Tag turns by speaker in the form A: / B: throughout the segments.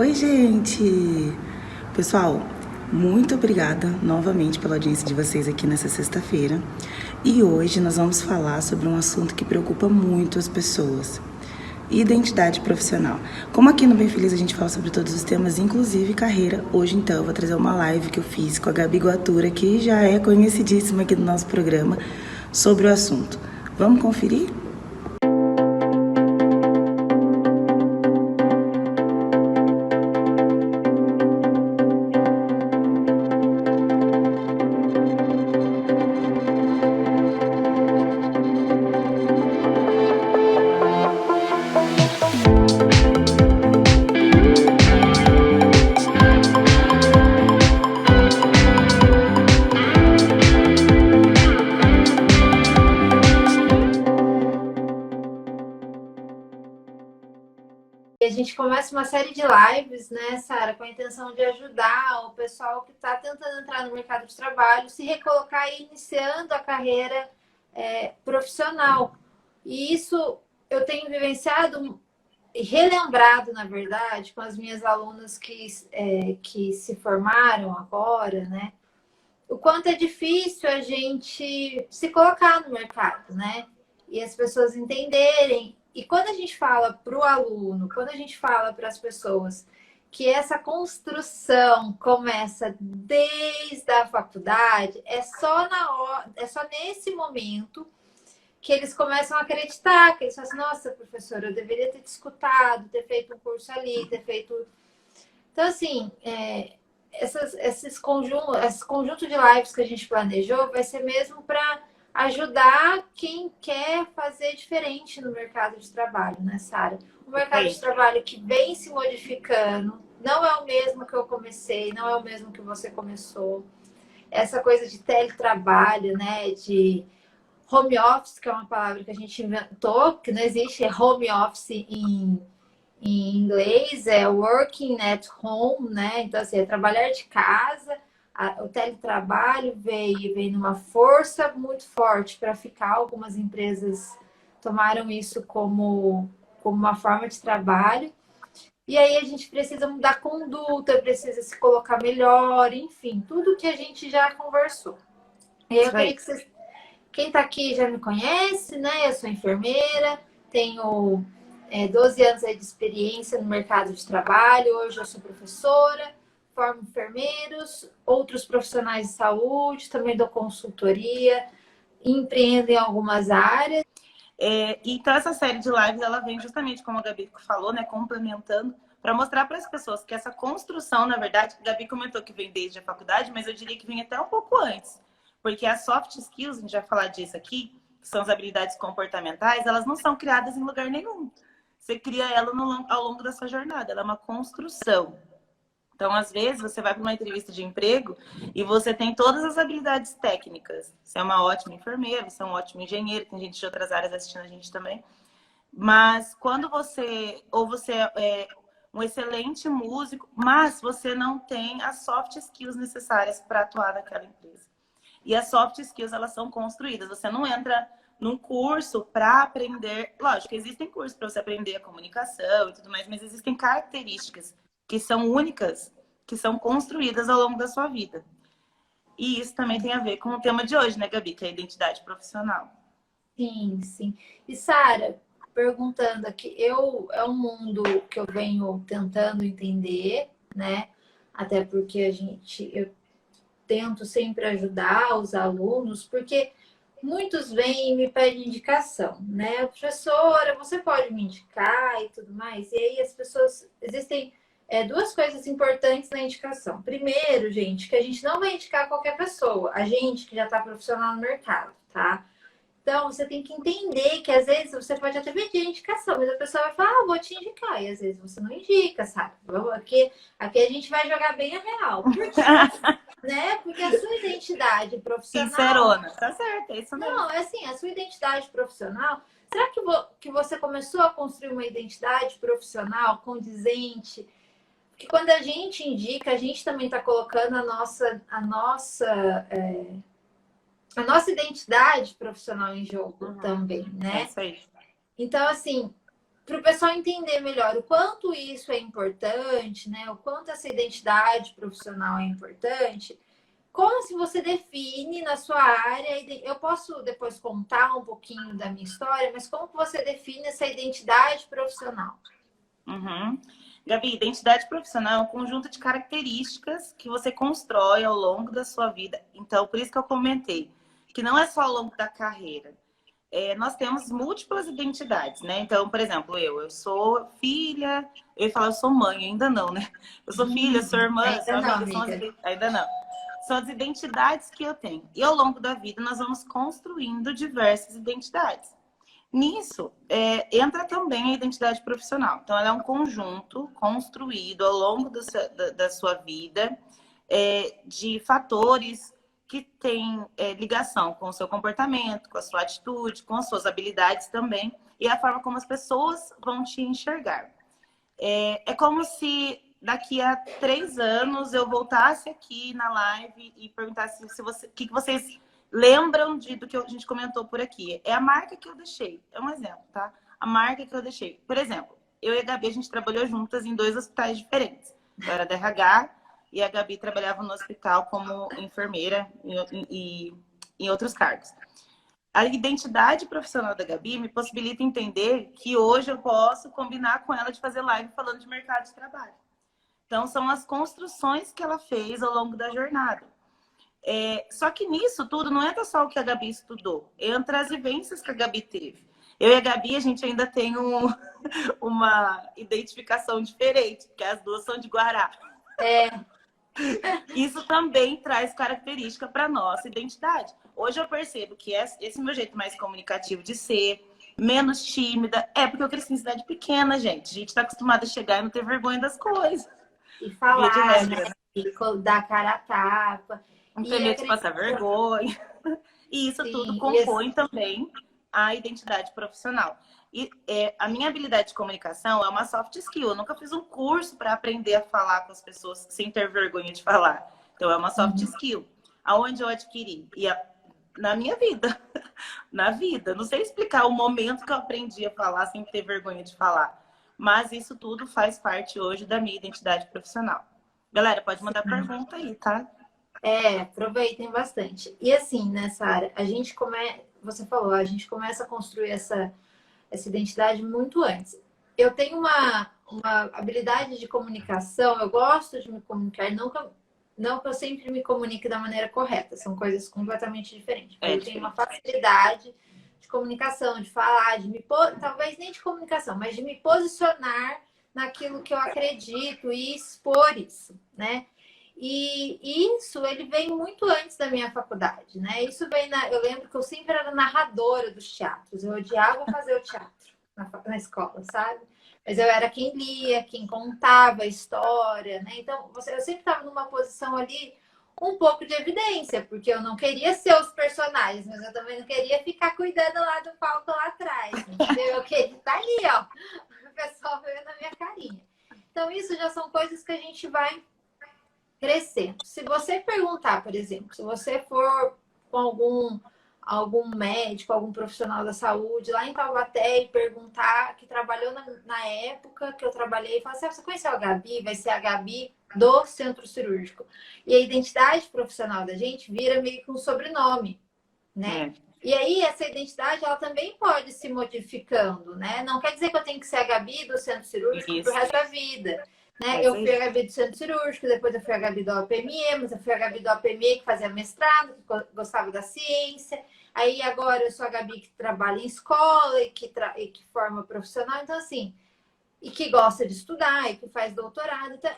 A: Oi, gente! Pessoal, muito obrigada novamente pela audiência de vocês aqui nessa sexta-feira. E hoje nós vamos falar sobre um assunto que preocupa muito as pessoas: identidade profissional. Como aqui no Bem Feliz a gente fala sobre todos os temas, inclusive carreira, hoje então eu vou trazer uma live que eu fiz com a Gabi Guatura, que já é conhecidíssima aqui do nosso programa, sobre o assunto. Vamos conferir?
B: E a gente começa uma série de lives, né, Sara, com a intenção de ajudar o pessoal que está tentando entrar no mercado de trabalho, se recolocar e iniciando a carreira profissional. E isso eu tenho vivenciado e relembrado, na verdade, com as minhas alunas que se formaram agora, né? O quanto é difícil a gente se colocar no mercado, né? E as pessoas entenderem. E quando a gente fala para o aluno, quando a gente fala para as pessoas que essa construção começa desde a faculdade, é só nesse momento que eles começam a acreditar, que eles falam assim, nossa, professora, eu deveria ter te escutado, ter feito um curso ali, ter feito. Então, assim, esse conjunto de lives que a gente planejou vai ser mesmo para ajudar quem quer fazer diferente no mercado de trabalho, né, Sara? O mercado de trabalho que vem se modificando, não é o mesmo que eu comecei, não é o mesmo que você começou. Essa coisa de teletrabalho, né, de home office, que é uma palavra que a gente inventou, que não existe, é home office em inglês, é working at home, né? Então, assim, é trabalhar de casa. O teletrabalho veio numa força muito forte para ficar. Algumas empresas tomaram isso como uma forma de trabalho. E aí a gente precisa mudar conduta, precisa se colocar melhor, enfim, tudo que a gente já conversou. E aí eu queria que vocês. Quem está aqui já me conhece, né? Eu sou enfermeira, tenho 12 anos aí de experiência no mercado de trabalho. Hoje eu sou professora, formo enfermeiros, outros profissionais de saúde, também dou consultoria, empreendo em algumas áreas.
A: Então, essa série de lives, ela vem justamente, como a Gabi falou, né, complementando, para mostrar para as pessoas que essa construção, na verdade, a Gabi comentou que vem desde a faculdade, mas eu diria que vem até um pouco antes. Porque as soft skills, a gente vai falar disso aqui, que são as habilidades comportamentais, elas não são criadas em lugar nenhum. Você cria ela ao longo da sua jornada, ela é uma construção. Então, às vezes, você vai para uma entrevista de emprego e você tem todas as habilidades técnicas. Você é uma ótima enfermeira, você é um ótimo engenheiro, tem gente de outras áreas assistindo a gente também. Mas quando você é um excelente músico, mas você não tem as soft skills necessárias para atuar naquela empresa. E as soft skills, elas são construídas. Você não entra num curso para aprender. Lógico, existem cursos para você aprender a comunicação e tudo mais, mas existem características que são únicas, que são construídas ao longo da sua vida. E isso também tem a ver com o tema de hoje, né, Gabi? Que é a identidade profissional.
B: Sim, sim. E Sara, perguntando aqui, é um mundo que eu venho tentando entender, né? Até porque eu tento sempre ajudar os alunos, porque muitos vêm e me pedem indicação, né? Professora, você pode me indicar e tudo mais. E aí as pessoas. Existem duas coisas importantes na indicação. Primeiro, gente, que a gente não vai indicar qualquer pessoa, a gente que já está profissional no mercado, tá? Então, você tem que entender que às vezes você pode até pedir indicação, mas a pessoa vai falar, ah, vou te indicar. E às vezes você não indica, sabe? Aqui a gente vai jogar bem a real. Por quê? Né? Porque a sua identidade profissional.
A: Sincerona, tá certo, é isso mesmo.
B: Não, é assim, a sua identidade profissional. Será que você começou a construir uma identidade profissional condizente? Porque quando a gente indica, a gente também está colocando a nossa identidade profissional em jogo também, né?
A: É isso aí.
B: Então, assim, para o pessoal entender melhor o quanto isso é importante, né? O quanto essa identidade profissional é importante. Como se você define na sua área, eu posso depois contar um pouquinho da minha história, mas como que você define essa identidade profissional?
A: Uhum. Gabi, identidade profissional é um conjunto de características que você constrói ao longo da sua vida. Então, por isso que eu comentei, que não é só ao longo da carreira. Nós temos múltiplas identidades, né? Então, por exemplo, eu sou filha, eu ia falar, eu sou mãe, ainda não, né? Eu sou filha, sou irmã,
B: Ainda
A: sou
B: não,
A: amiga,
B: amiga.
A: ainda não. São as identidades que eu tenho. E ao longo da vida, nós vamos construindo diversas identidades. Nisso, entra também a identidade profissional. Então, ela é um conjunto construído ao longo da sua vida de fatores que têm ligação com o seu comportamento, com a sua atitude, com as suas habilidades também, e a forma como as pessoas vão te enxergar. É como se daqui a 3 anos eu voltasse aqui na live e perguntasse o que vocês lembram do que a gente comentou por aqui. É a marca que eu deixei. É um exemplo, tá? A marca que eu deixei. Por exemplo, eu e a Gabi, a gente trabalhou juntas em 2 hospitais diferentes. Eu era da RH e a Gabi trabalhava no hospital como enfermeira e em outros cargos. A identidade profissional da Gabi me possibilita entender que hoje eu posso combinar com ela de fazer live falando de mercado de trabalho. Então, são as construções que ela fez ao longo da jornada. Só que nisso tudo não entra só o que a Gabi estudou, entra as vivências que a Gabi teve. Eu e a Gabi, a gente ainda tem uma identificação diferente, porque as duas são de Guará. Isso também traz característica para nossa identidade. Hoje eu percebo que esse meu jeito mais comunicativo de ser, menos tímida, é porque eu cresci em cidade pequena, gente. A gente está acostumada a chegar e não ter vergonha das coisas.
B: E
A: Via de
B: falar, né?
A: regra, né?
B: E dar cara a tapa.
A: Não ter
B: E
A: medo de passar
B: acredito,
A: vergonha. E isso tudo
B: sim,
A: compõe também a identidade profissional. E a minha habilidade de comunicação é uma soft skill. Eu nunca fiz um curso para aprender a falar com as pessoas sem ter vergonha de falar. Então, é uma soft skill. Aonde eu adquiri? Na minha vida. Na vida. Não sei explicar o momento que eu aprendi a falar sem ter vergonha de falar. Mas isso tudo faz parte hoje da minha identidade profissional. Galera, pode mandar pergunta aí, tá?
B: aproveitem bastante. E assim, nessa área, você falou, a gente começa a construir essa identidade muito antes. Eu tenho uma habilidade de comunicação, eu gosto de me comunicar, não que eu sempre me comunique da maneira correta, são coisas completamente diferentes. Mas eu tenho uma facilidade de comunicação, de falar, talvez nem de comunicação, mas de me posicionar naquilo que eu acredito e expor isso, né? E isso, ele vem muito antes da minha faculdade, né? Eu lembro que eu sempre era narradora dos teatros. Eu odiava fazer o teatro na escola, sabe? Mas eu era quem lia, quem contava a história, né? Então, eu sempre estava numa posição ali um pouco de evidência, porque eu não queria ser os personagens, mas eu também não queria ficar cuidando lá do palco lá atrás, entendeu? Eu queria estar ali, ó, o pessoal vendo a minha carinha. Então, isso já são coisas que a gente vai crescendo. Se você perguntar, por exemplo, se você for com algum médico, algum profissional da saúde lá em Taubaté e perguntar, que trabalhou na época que eu trabalhei, e falar assim, você conheceu a Gabi? Vai ser a Gabi do centro cirúrgico. E a identidade profissional da gente vira meio que um sobrenome, né? E aí, essa identidade, ela também pode se modificando, né? Não quer dizer que eu tenho que ser a Gabi do centro cirúrgico pro resto da vida. Né? Eu fui a Gabi do centro cirúrgico, depois eu fui a Gabi do OPME, mas eu fui a Gabi do OPME que fazia mestrado, que gostava da ciência. Aí agora eu sou a Gabi que trabalha em escola e que forma profissional. Então, assim, e que gosta de estudar e que faz doutorado. Então,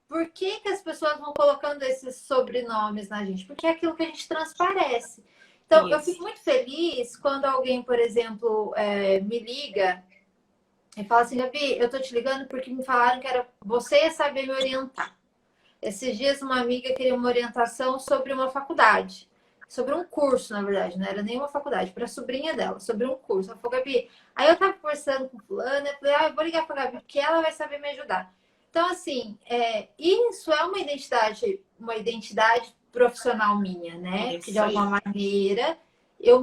B: por que as pessoas vão colocando esses sobrenomes na gente? Porque é aquilo que a gente transparece. Então, eu fico muito feliz quando alguém, por exemplo, me liga e fala assim, Gabi, eu tô te ligando porque me falaram que era você ia saber me orientar. Esses dias uma amiga queria uma orientação sobre uma faculdade. Sobre um curso, na verdade, não era nem uma faculdade, para a sobrinha dela, sobre um curso. Ela falou, Gabi, aí eu tava conversando com fulana, eu falei, eu vou ligar pra Gabi, porque ela vai saber me ajudar. Então, assim, isso é uma identidade profissional minha, né? Que de alguma maneira eu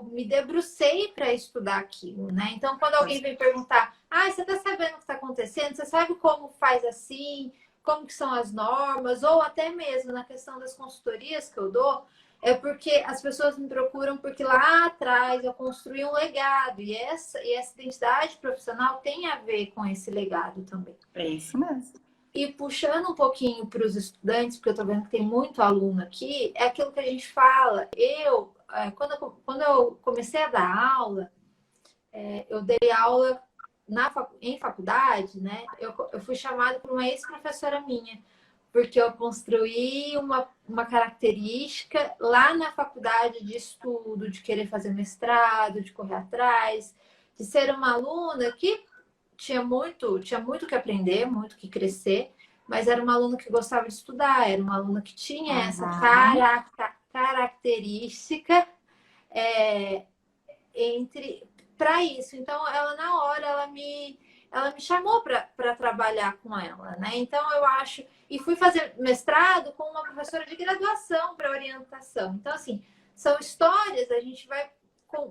B: me debrucei para estudar aquilo, né? Então, quando alguém vem perguntar, você está sabendo o que está acontecendo? Você sabe como faz assim? Como que são as normas? Ou até mesmo na questão das consultorias que eu dou, é porque as pessoas me procuram porque lá atrás eu construí um legado. E essa identidade profissional tem a ver com esse legado também.
A: É isso mesmo.
B: E puxando um pouquinho para os estudantes, porque eu estou vendo que tem muito aluno aqui, é aquilo que a gente fala. Quando eu comecei a dar aula, eu dei aula em faculdade, né? Eu fui chamada por uma ex-professora minha, porque eu construí uma característica lá na faculdade de estudo, de querer fazer mestrado, de correr atrás, de ser uma aluna que tinha muito que aprender, muito que crescer, mas era uma aluna que gostava de estudar, era uma aluna que tinha essa característica para isso. Então, ela na hora ela me chamou para trabalhar com ela, né? Então, eu acho e fui fazer mestrado com uma professora de graduação para orientação. Então, assim, são histórias, a gente vai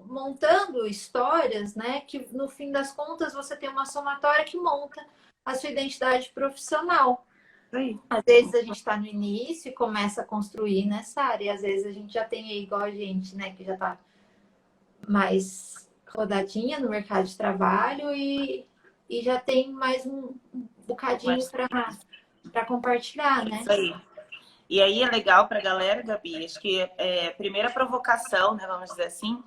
B: montando histórias, né? Que no fim das contas você tem uma somatória que monta a sua identidade profissional.
A: Sim.
B: Às vezes a gente está no início e começa a construir nessa área, e às vezes a gente já tem aí, igual a gente, né? Que já está mais rodadinha no mercado de trabalho e já tem mais um bocadinho para compartilhar, né?
A: Isso aí. E aí é legal para a galera, Gabi, acho que a primeira provocação, né, vamos dizer assim,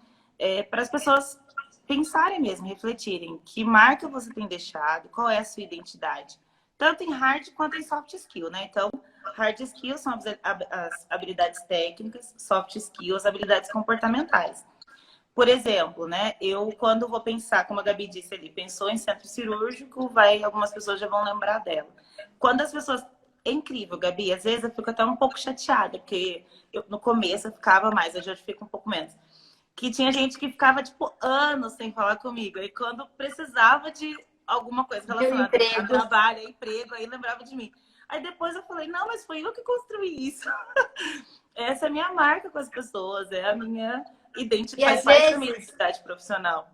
A: para as pessoas pensarem mesmo, refletirem que marca você tem deixado, qual é a sua identidade, tanto em hard quanto em soft skill, né? Então, hard skills são as habilidades técnicas, soft skills, habilidades comportamentais. Por exemplo, né? Eu, quando vou pensar, como a Gabi disse ali, pensou em centro cirúrgico, algumas pessoas já vão lembrar dela. Quando as pessoas... É incrível, Gabi. Às vezes eu fico até um pouco chateada, porque no começo eu ficava mais, hoje eu fico um pouco menos. Que tinha gente que ficava, tipo, anos sem falar comigo. E quando precisava de alguma coisa relacionada a trabalho, a emprego, aí lembrava de mim. Aí depois eu falei, não, mas foi eu que construí isso. Essa é a minha marca com as pessoas, é a minha identidade, faz parte da minha identidade profissional.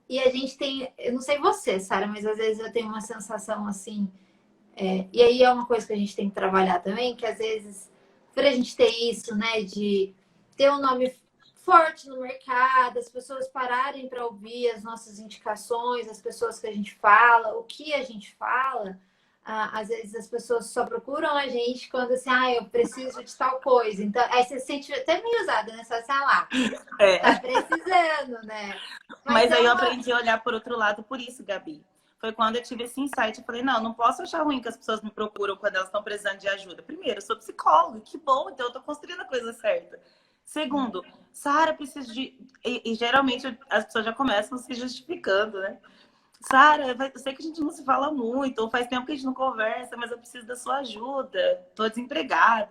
B: E a gente tem, eu não sei você, Sara, mas às vezes eu tenho uma sensação assim, e aí é uma coisa que a gente tem que trabalhar também, que às vezes, por a gente ter isso, né, de ter um nome forte no mercado, as pessoas pararem para ouvir as nossas indicações, as pessoas que a gente fala, o que a gente fala, às vezes as pessoas só procuram a gente quando assim, eu preciso de tal coisa. Então, aí você se sente até meio usada, né? Só assim, lá, tá precisando, né?
A: Mas aí eu aprendi a olhar por outro lado por isso, Gabi. Foi quando eu tive esse insight. Eu falei, não posso achar ruim que as pessoas me procuram quando elas estão precisando de ajuda. Primeiro, eu sou psicóloga, que bom, então eu tô construindo a coisa certa. Segundo, Sara, preciso de... E geralmente as pessoas já começam se justificando, né? Sara, eu sei que a gente não se fala muito, ou faz tempo que a gente não conversa, mas eu preciso da sua ajuda, tô desempregada.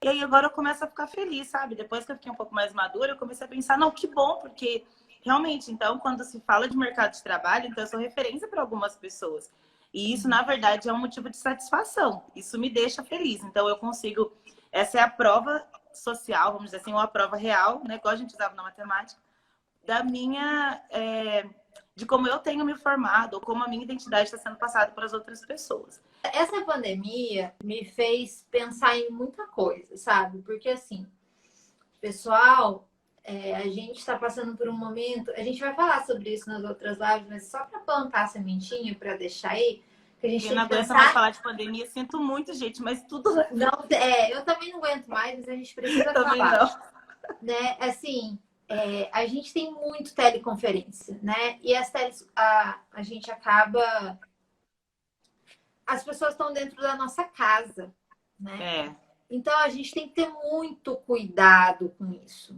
A: E aí agora eu começo a ficar feliz, sabe? Depois que eu fiquei um pouco mais madura, eu comecei a pensar, não, que bom, porque realmente, então, quando se fala de mercado de trabalho, então eu sou referência para algumas pessoas. E isso, na verdade, é um motivo de satisfação. Isso me deixa feliz. Então, eu consigo... Essa é a prova social, vamos dizer assim, ou a prova real, né? Igual a gente usava na matemática, da minha... de como eu tenho me formado, ou como a minha identidade está sendo passada para as outras pessoas.
B: Essa pandemia me fez pensar em muita coisa, sabe? Porque, assim, pessoal, a gente está passando por um momento... A gente vai falar sobre isso nas outras lives, mas só para plantar a sementinha, para deixar aí, que a gente
A: eu não aguento mais falar de pandemia, sinto muito, gente, mas tudo...
B: Não, eu também não aguento mais, mas a gente precisa
A: também
B: falar.
A: Não.
B: Né? Assim... a gente tem muito teleconferência, né? E a gente acaba... As pessoas estão dentro da nossa casa, né? Então, a gente tem que ter muito cuidado com isso.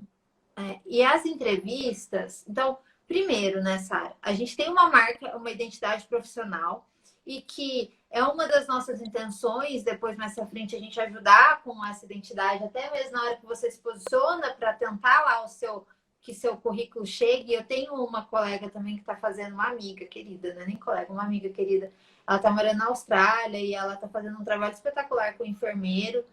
B: E as entrevistas... Então, primeiro, né, Sara? A gente tem uma marca, uma identidade profissional e que é uma das nossas intenções, depois, mais pra frente, a gente ajudar com essa identidade, até mesmo na hora que você se posiciona para tentar lá que seu currículo chegue. Eu tenho uma colega também que está fazendo, uma amiga querida, não é nem colega, uma amiga querida. Ela está morando na Austrália e ela está fazendo um trabalho espetacular com o enfermeiro.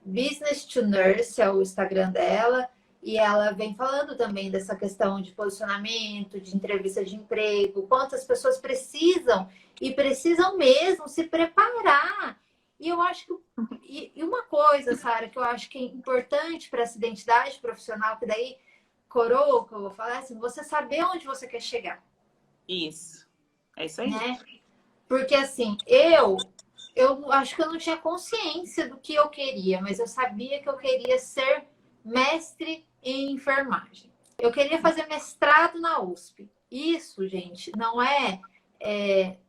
B: Business to Nurse é o Instagram dela. E ela vem falando também dessa questão de posicionamento, de entrevista de emprego, quantas pessoas precisam e precisam mesmo se preparar. E eu acho que. E uma coisa, Sara, que eu acho que é importante para essa identidade profissional, que daí coroa, que eu vou falar assim, você saber onde você quer chegar.
A: Isso. É isso aí.
B: Né? Porque assim, eu acho que eu não tinha consciência do que eu queria, mas eu sabia que eu queria ser mestre em enfermagem. Eu queria fazer mestrado na USP. Isso, gente, não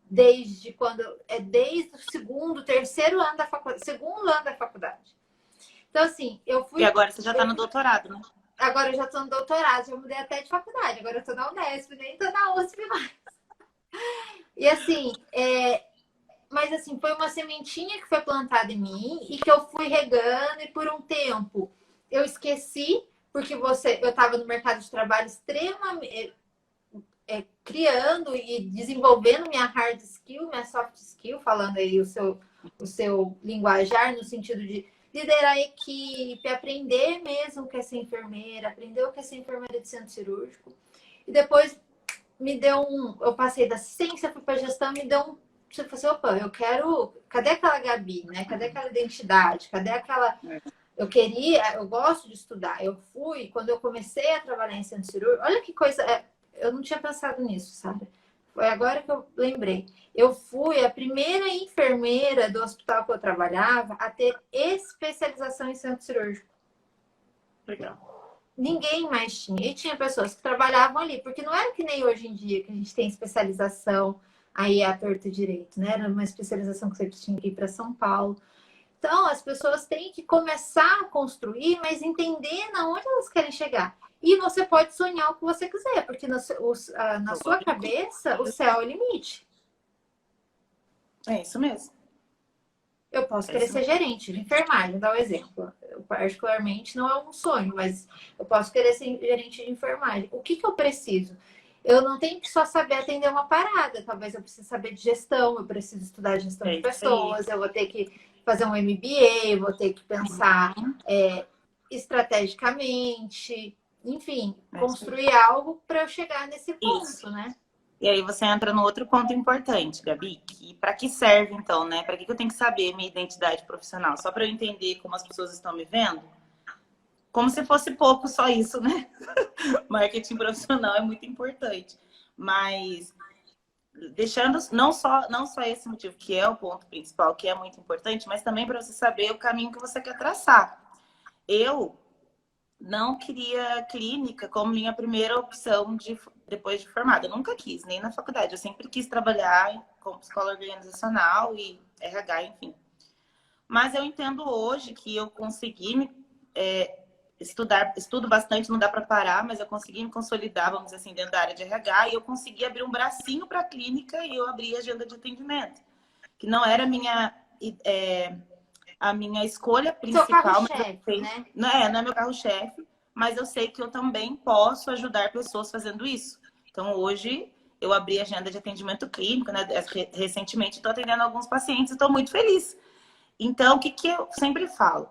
B: desde quando. É desde o segundo, terceiro ano da faculdade, segundo ano da faculdade. Então, assim, eu fui.
A: E agora você já está no doutorado, né?
B: Agora eu já estou no doutorado, já mudei até de faculdade. Agora eu estou na Unesp, nem estou na USP mais. E assim, mas assim, foi uma sementinha que foi plantada em mim e que eu fui regando e por um tempo eu esqueci, porque eu estava no mercado de trabalho extremamente criando e desenvolvendo minha hard skill, minha soft skill, falando aí o seu linguajar no sentido de liderar a equipe, aprender mesmo o que é ser enfermeira, aprender o que é ser enfermeira de centro cirúrgico. E depois eu passei da ciência, fui para gestão, me deu um. Você falou assim, opa, eu quero. Cadê aquela Gabi, né? Cadê aquela identidade? Cadê aquela. Eu gosto de estudar. Eu fui, quando eu comecei a trabalhar em centro cirúrgico, olha que coisa. Eu não tinha pensado nisso, sabe? Foi agora que eu lembrei. Eu fui a primeira enfermeira do hospital que eu trabalhava a ter especialização em centro cirúrgico.
A: Legal.
B: Ninguém mais tinha. E tinha pessoas que trabalhavam ali, porque não era que nem hoje em dia, que a gente tem especialização aí à torta e direito, né? Era uma especialização que você tinha que ir para São Paulo. Então, as pessoas têm que começar a construir, mas entender na onde elas querem chegar. E você pode sonhar o que você quiser, porque na sua cabeça, o céu é o limite.
A: É isso mesmo.
B: Eu posso querer ser gerente de enfermagem, vou dar um exemplo. Eu, particularmente, não é um sonho, mas eu posso querer ser gerente de enfermagem. O que eu preciso? Eu não tenho que só saber atender uma parada. Talvez eu precise saber de gestão, eu preciso estudar gestão de pessoas, eu vou ter que fazer um MBA, vou ter que pensar estrategicamente, enfim, construir algo para eu chegar nesse ponto, né?
A: E aí você entra no outro ponto importante, Gabi, que para que serve então, né? Para que eu tenho que saber minha identidade profissional? Só para eu entender como as pessoas estão me vendo? Como se fosse pouco só isso, né? Marketing profissional é muito importante. Mas deixando não só esse motivo, que é o ponto principal, que é muito importante, mas também para você saber o caminho que você quer traçar. Eu não queria clínica como minha primeira opção depois de formada. Eu nunca quis, nem na faculdade. Eu sempre quis trabalhar como psicóloga organizacional e RH, enfim. Mas eu entendo hoje que eu consegui estudo bastante, não dá para parar, mas eu consegui me consolidar, vamos dizer assim, dentro da área de RH, e eu consegui abrir um bracinho para a clínica e eu abri a agenda de atendimento, que não era a minha escolha principal.
B: Né?
A: Não é meu carro-chefe, mas eu sei que eu também posso ajudar pessoas fazendo isso. Então, hoje, eu abri a agenda de atendimento clínico, né? Recentemente, estou atendendo alguns pacientes e estou muito feliz. Então, o que eu sempre falo?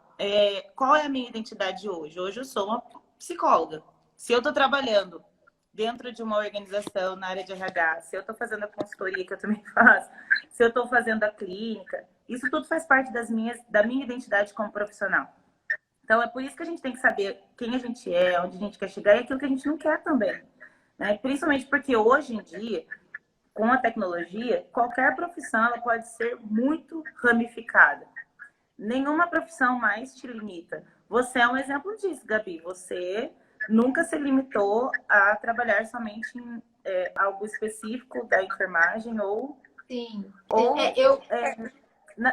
A: Qual é a minha identidade hoje? Hoje eu sou uma psicóloga. Se eu estou trabalhando dentro de uma organização na área de RH, se eu estou fazendo a consultoria que eu também faço, se eu estou fazendo a clínica, isso tudo faz parte da minha identidade como profissional. Então, é por isso que a gente tem que saber quem a gente é, onde a gente quer chegar e aquilo que a gente não quer também. Né? Principalmente porque hoje em dia, com a tecnologia, qualquer profissão ela pode ser muito ramificada. Nenhuma profissão mais te limita. Você é um exemplo disso, Gabi. Você nunca se limitou a trabalhar somente em algo específico da enfermagem ou...
B: Sim.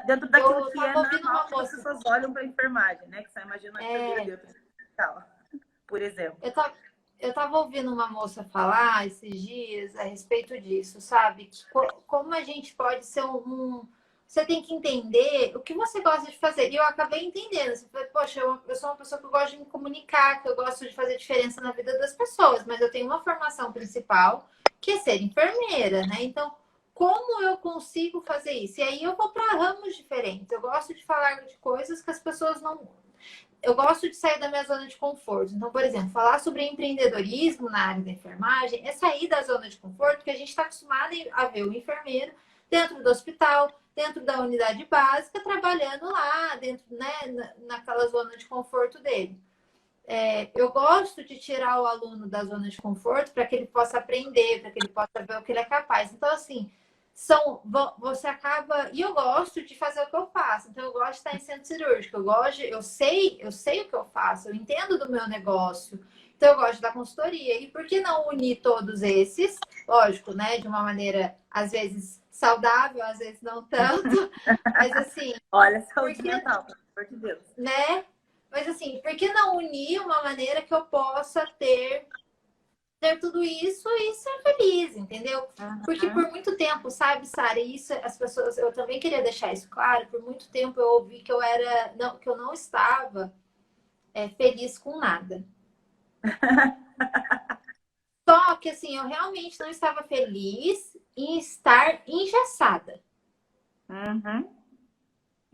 A: Dentro daquilo que é normal que as pessoas olham para a enfermagem, né? Que só imaginam a enfermeira de outro hospital, por exemplo.
B: Eu estava ouvindo uma moça falar esses dias a respeito disso, sabe? Como a gente pode ser Você tem que entender o que você gosta de fazer. E eu acabei entendendo. Você falou, poxa, eu sou uma pessoa que eu gosto de me comunicar, que eu gosto de fazer diferença na vida das pessoas, mas eu tenho uma formação principal que é ser enfermeira, né? Então, como eu consigo fazer isso? E aí eu vou para ramos diferentes. Eu gosto de falar de coisas que as pessoas não... eu gosto de sair da minha zona de conforto. Então, por exemplo, falar sobre empreendedorismo na área da enfermagem é sair da zona de conforto, porque a gente está acostumado a ver o enfermeiro dentro do hospital, dentro da unidade básica, trabalhando lá, dentro, né, naquela zona de conforto dele. Eu gosto de tirar o aluno da zona de conforto para que ele possa aprender, para que ele possa ver o que ele é capaz. Então, assim, você acaba. E eu gosto de fazer o que eu faço. Então, eu gosto de estar em centro cirúrgico. Eu sei o que eu faço, eu entendo do meu negócio. Então, eu gosto da consultoria. E por que não unir todos esses? Lógico, né? De uma maneira, às vezes, saudável, às vezes não tanto. Mas assim.
A: Olha, saúde mental, pelo amor de Deus.
B: Né? Mas assim, por que não unir uma maneira que eu possa ter tudo isso e ser feliz, entendeu? Porque por muito tempo, sabe, Sara, isso as pessoas, eu também queria deixar isso claro, por muito tempo eu ouvi que que eu não estava feliz com nada. Só que assim, eu realmente não estava feliz em estar engessada.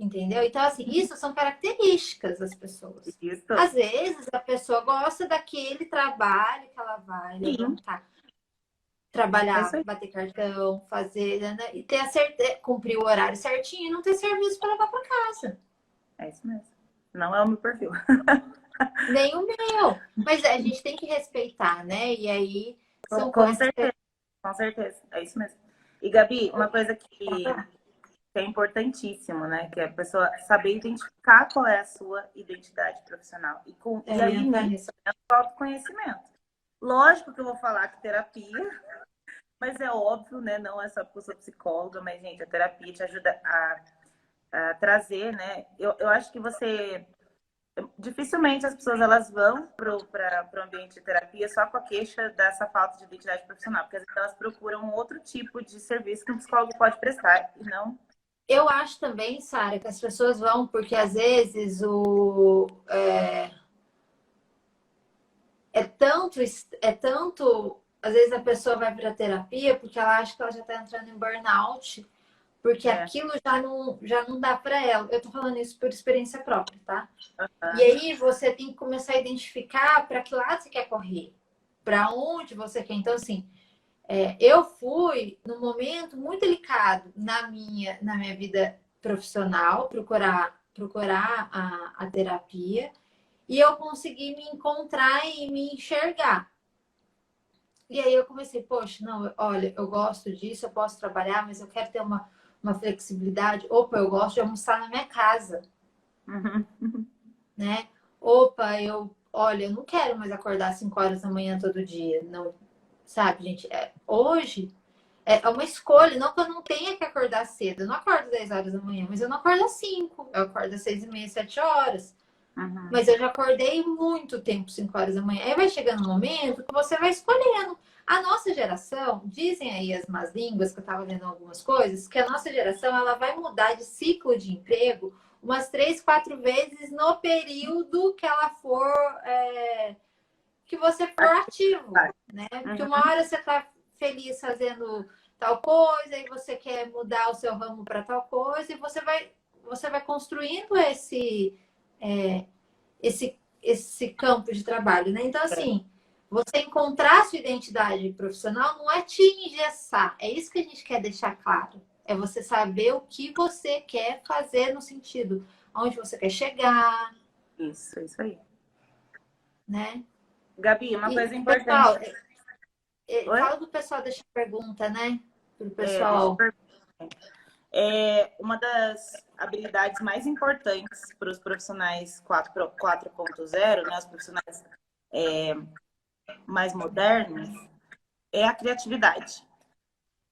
B: Entendeu? Então, assim, isso são características das pessoas.
A: Isso.
B: Às vezes, a pessoa gosta daquele trabalho que ela vai levantar. Trabalhar, bater cartão, fazer, né? E ter cumprir o horário certinho e não ter serviço para levar para casa.
A: É isso mesmo. Não é o meu perfil.
B: Nem o meu. Mas a gente tem que respeitar, né? E aí são
A: com certeza. Com certeza. É isso mesmo. E, Gabi, uma coisa que é importantíssimo, né? Que é a pessoa saber identificar qual é a sua identidade profissional. E aí, nisso, é o autoconhecimento. Lógico que eu vou falar que terapia, mas é óbvio, né? Não é só porque eu sou psicóloga, mas, gente, a terapia te ajuda a trazer, né? Eu acho que você... Dificilmente as pessoas elas vão para o ambiente de terapia só com a queixa dessa falta de identidade profissional, porque às vezes elas procuram outro tipo de serviço que um psicólogo pode prestar, e não...
B: Eu acho também, Sara, que as pessoas vão porque às vezes às vezes a pessoa vai para terapia porque ela acha que ela já está entrando em burnout, porque aquilo já não dá para ela. Eu tô falando isso por experiência própria, tá? E aí você tem que começar a identificar para que lado você quer correr, para onde você quer. Então, assim, eu fui num momento muito delicado na minha vida profissional, procurar a terapia, e eu consegui me encontrar e me enxergar. E aí eu comecei, poxa, não, olha, eu gosto disso, eu posso trabalhar, mas eu quero ter uma flexibilidade. Opa, eu gosto de almoçar na minha casa. Né? Opa, eu não quero mais acordar às 5 horas da manhã todo dia. Não, sabe, gente? Hoje é uma escolha, não que eu não tenha que acordar cedo. Eu não acordo 10 horas da manhã, mas eu não acordo às 5. Eu acordo às 6h30, 7 horas. Mas eu já acordei muito tempo, 5 horas da manhã. Aí vai chegando um momento que você vai escolhendo. A nossa geração, dizem aí as más línguas, que eu estava vendo algumas coisas, que a nossa geração ela vai mudar de ciclo de emprego umas 3, 4 vezes no período que ela for, que você for ativo, né? Porque uma hora você está feliz fazendo tal coisa, e você quer mudar o seu ramo para tal coisa, e você vai construindo esse campo de trabalho, né? Então, assim, você encontrar a sua identidade profissional não é te engessar. É isso que a gente quer deixar claro. É você saber o que você quer fazer no sentido aonde você quer chegar.
A: Isso aí.
B: Né?
A: Gabi, uma coisa importante.
B: Pessoal, fala pro pessoal, deixa a pergunta, né? Pro pessoal.
A: Uma das habilidades mais importantes para os profissionais 4.0, né, os profissionais mais modernos, é a criatividade.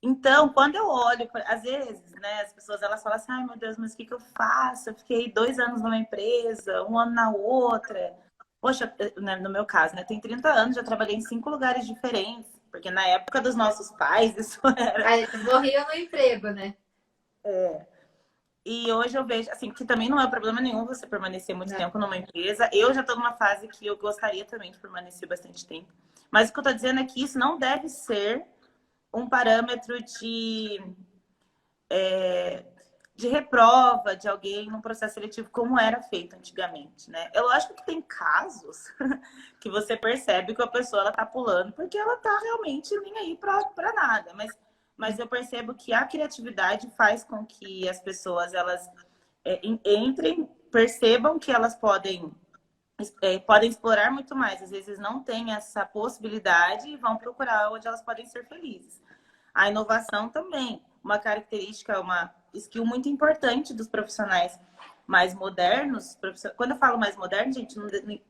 A: Então, quando eu olho, às vezes, né, as pessoas elas falam assim, ai meu Deus, mas o que eu faço? Eu fiquei 2 anos numa empresa, 1 ano na outra. Poxa, no meu caso, né, tem 30 anos, já trabalhei em 5 lugares diferentes, porque na época dos nossos pais, isso era...
B: Aí, morriam no emprego, né?
A: E hoje eu vejo, assim, que também não é problema nenhum você permanecer muito tempo numa empresa. Eu já estou numa fase que eu gostaria também de permanecer bastante tempo. Mas o que eu estou dizendo é que isso não deve ser um parâmetro de reprova de alguém num processo seletivo como era feito antigamente, né? É lógico que tem casos que você percebe que a pessoa ela tá pulando porque ela tá realmente nem aí para nada, mas eu percebo que a criatividade faz com que as pessoas elas entrem, percebam que elas podem explorar muito mais. Às vezes não têm essa possibilidade e vão procurar onde elas podem ser felizes. A inovação também, uma característica, uma skill muito importante dos profissionais mais modernos. Quando eu falo mais moderno, gente,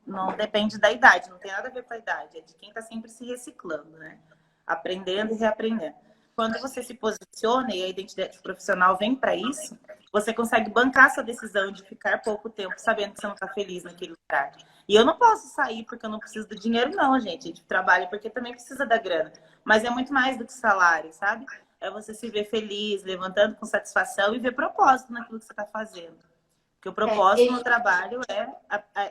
A: não depende da idade, não tem nada a ver com a idade, é de quem está sempre se reciclando, né? Aprendendo e reaprendendo. Quando você se posiciona e a identidade profissional vem para isso, você consegue bancar sua decisão de ficar pouco tempo sabendo que você não está feliz naquele lugar. E eu não posso sair porque eu não preciso do dinheiro, não, gente. A gente trabalha porque também precisa da grana. Mas é muito mais do que salário, sabe? É você se ver feliz, levantando com satisfação e ver propósito naquilo que você está fazendo. Porque o propósito no trabalho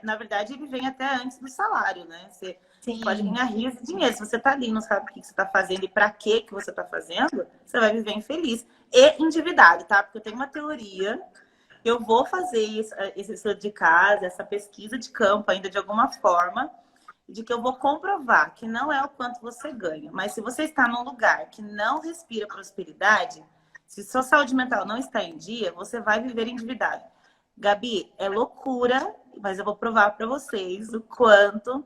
A: na verdade, ele vem até antes do salário, né? Você pode ganhar rios de dinheiro. Se você está ali, não sabe o que você está fazendo e para que você está fazendo, você vai viver infeliz. E endividado, tá? Porque eu tenho uma teoria que eu vou fazer esse estudo de casa, essa pesquisa de campo ainda de alguma forma, de que eu vou comprovar que não é o quanto você ganha, mas se você está num lugar que não respira prosperidade, se sua saúde mental não está em dia, você vai viver endividado. Gabi, é loucura, mas eu vou provar para vocês o quanto